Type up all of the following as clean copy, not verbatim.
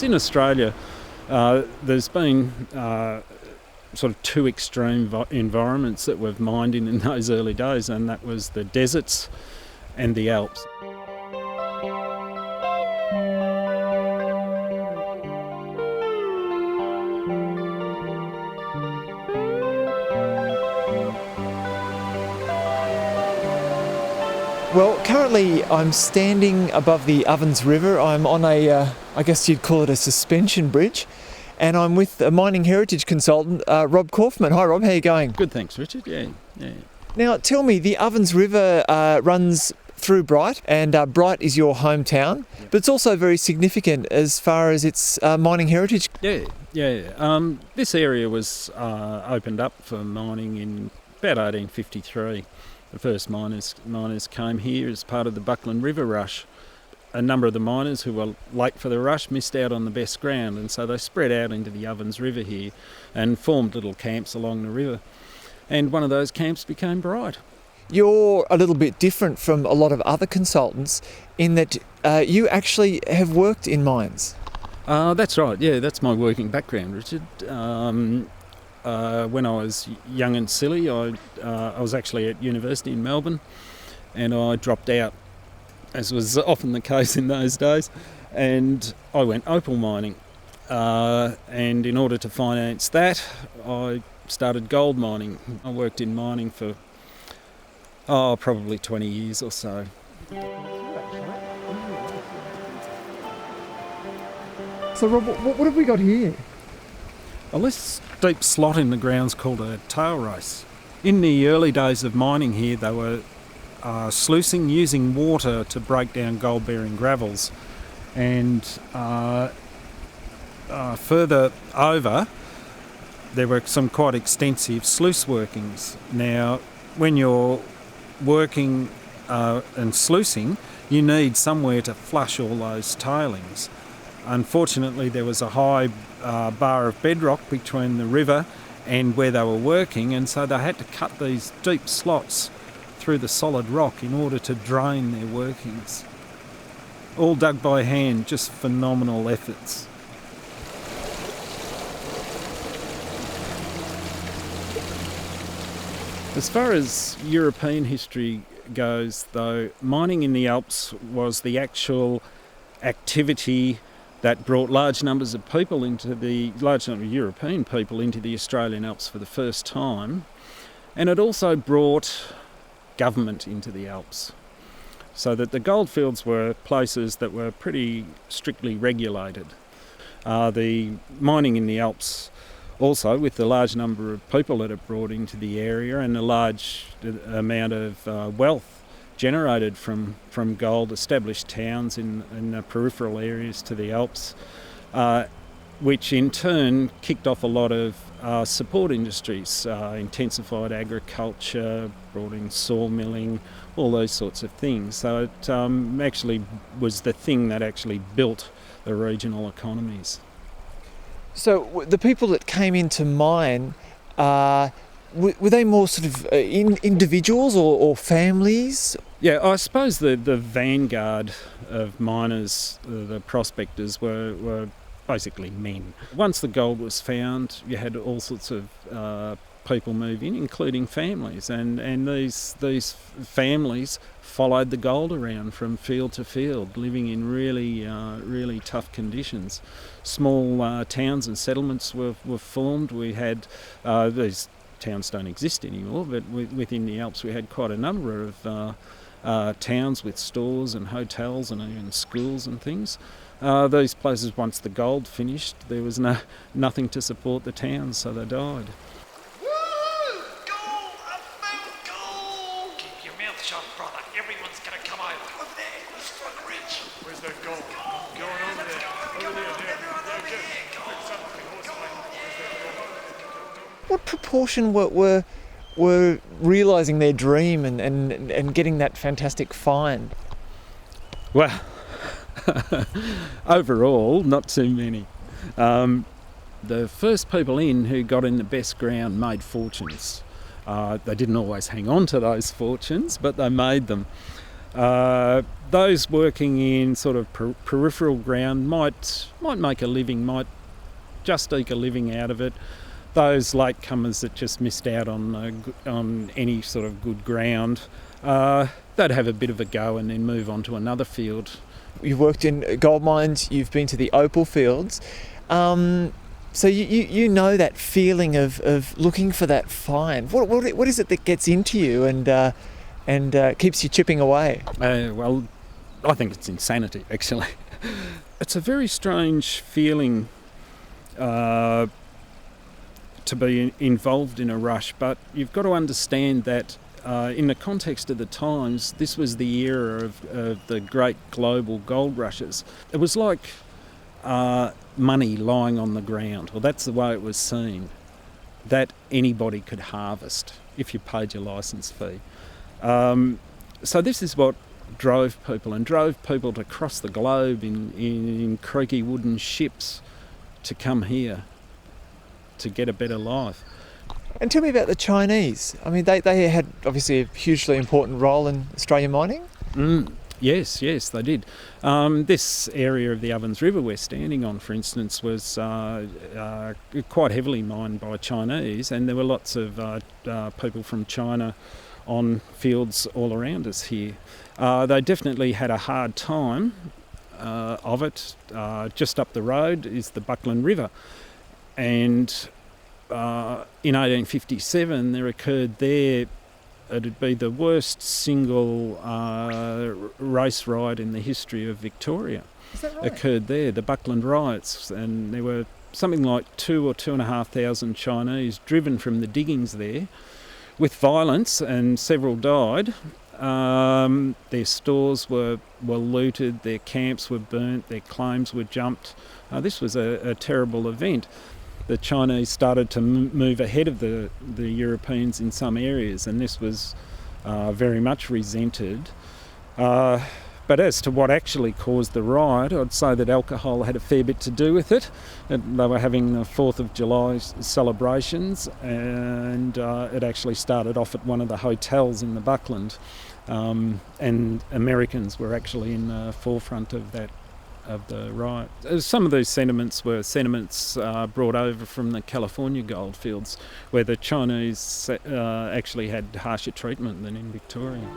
deposits. In Australia, there's been sort of two extreme environments that we've mined in those early days, and that was the deserts and the Alps. Well, currently I'm standing above the Ovens River. I'm on I guess you'd call it a suspension bridge, and I'm with a mining heritage consultant, Rob Kaufman. Hi Rob, how are you going? Good, thanks Richard, yeah. Now tell me, the Ovens River runs through Bright, and Bright is your hometown, but it's also very significant as far as its mining heritage. Yeah. This area was opened up for mining in about 1853. The first miners came here as part of the Buckland River Rush. A number of the miners who were late for the rush missed out on the best ground, and so they spread out into the Ovens River here and formed little camps along the river. And one of those camps became Bright. You're a little bit different from a lot of other consultants in that you actually have worked in mines. That's right, yeah, that's my working background, Richard. When I was young and silly, I was actually at university in Melbourne, and I dropped out, as was often the case in those days, and I went opal mining. And in order to finance that, I started gold mining. I worked in mining for probably 20 years or so. So Rob, what have we got here? Well, this deep slot in the ground's called a Tailrace. In the early days of mining here, they were sluicing using water to break down gold-bearing gravels. And further over, there were some quite extensive sluice workings. Now, when you're working and sluicing, you need somewhere to flush all those tailings. Unfortunately, there was a high bar of bedrock between the river and where they were working, and so they had to cut these deep slots through the solid rock in order to drain their workings. All dug by hand, just phenomenal efforts. As far as European history goes, though, mining in the Alps was the actual activity that brought large numbers of European people into the Australian Alps for the first time, and it also brought government into the Alps, so that the goldfields were places that were pretty strictly regulated. The mining in the Alps also, with the large number of people that it brought into the area and the large amount of wealth generated from gold, established towns in the peripheral areas to the Alps, which in turn kicked off a lot of support industries, intensified agriculture, brought in sawmilling, all those sorts of things. So it actually was the thing that actually built the regional economies. So the people that came into mine, were they more sort of individuals or families? Yeah, I suppose the vanguard of miners, the prospectors, were basically men. Once the gold was found, you had all sorts of people move in, including families, and these families followed the gold around from field to field, living in really tough conditions. Small towns and settlements were formed. We had these towns don't exist anymore, but within the Alps we had quite a number of towns with stores and hotels and even schools and things. These places, once the gold finished, there was nothing to support the towns, so they died. Woo! Gold! I found gold! Keep your mouth shut, brother. Everyone's gonna come over. Over there, we struck rich. Where's that gold? Going over there. What proportion were realising their dream and getting that fantastic find? Well, overall, not too many. The first people in who got in the best ground made fortunes. They didn't always hang on to those fortunes, but they made them. Those working in sort of peripheral ground might make a living, might just eke a living out of it. Those latecomers that just missed out on any sort of good ground, they'd have a bit of a go and then move on to another field. You've worked in gold mines, you've been to the opal fields. So you know that feeling of looking for that find. What is it that gets into you and keeps you chipping away? Well, I think it's insanity, actually. It's a very strange feeling to be involved in a rush, but you've got to understand that in the context of the times, this was the era of the great global gold rushes. It was like money lying on the ground, or that's the way it was seen, that anybody could harvest if you paid your licence fee. So this is what drove people to cross the globe in creaky wooden ships to come here to get a better life. And tell me about the Chinese. I mean, they had obviously a hugely important role in Australian mining. Yes, they did. This area of the Ovens River we're standing on, for instance, was quite heavily mined by Chinese, and there were lots of people from China on fields all around us here. They definitely had a hard time of it. Just up the road is the Buckland River, and in 1857 there occurred there, it'd be the worst single race riot in the history of Victoria. Is that right? Occurred there, the Buckland riots, and there were something like 2,000 or 2,500 Chinese driven from the diggings there with violence, and several died. Their stores were looted, their camps were burnt, their claims were jumped. This was a terrible event. The Chinese started to move ahead of the Europeans in some areas, and this was very much resented. But as to what actually caused the riot, I'd say that alcohol had a fair bit to do with it. They were having the 4th of July celebrations, and it actually started off at one of the hotels in the Buckland, and Americans were actually in the forefront of the riot. Some of those sentiments were sentiments brought over from the California goldfields, where the Chinese actually had harsher treatment than in Victoria.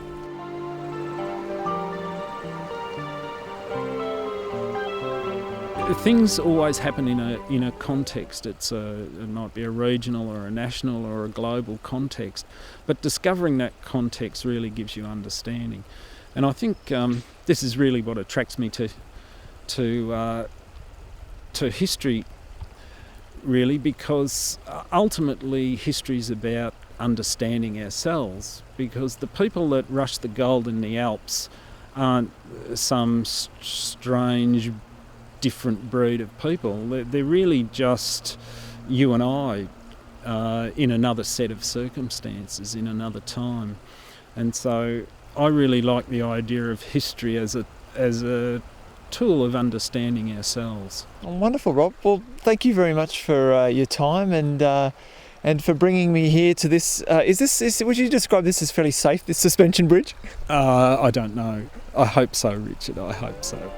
Things always happen in a context. It might be a regional or a national or a global context, but discovering that context really gives you understanding. And I think this is really what attracts me to history, really, because ultimately history is about understanding ourselves, because the people that rush the gold in the Alps aren't some strange different breed of people. They're really just you and I in another set of circumstances, in another time. And so I really like the idea of history as a tool of understanding ourselves. Oh, wonderful, Rob. Well, thank you very much for your time and for bringing me here to this. Would you describe this as fairly safe, this suspension bridge? I don't know. I hope so, Richard. I hope so.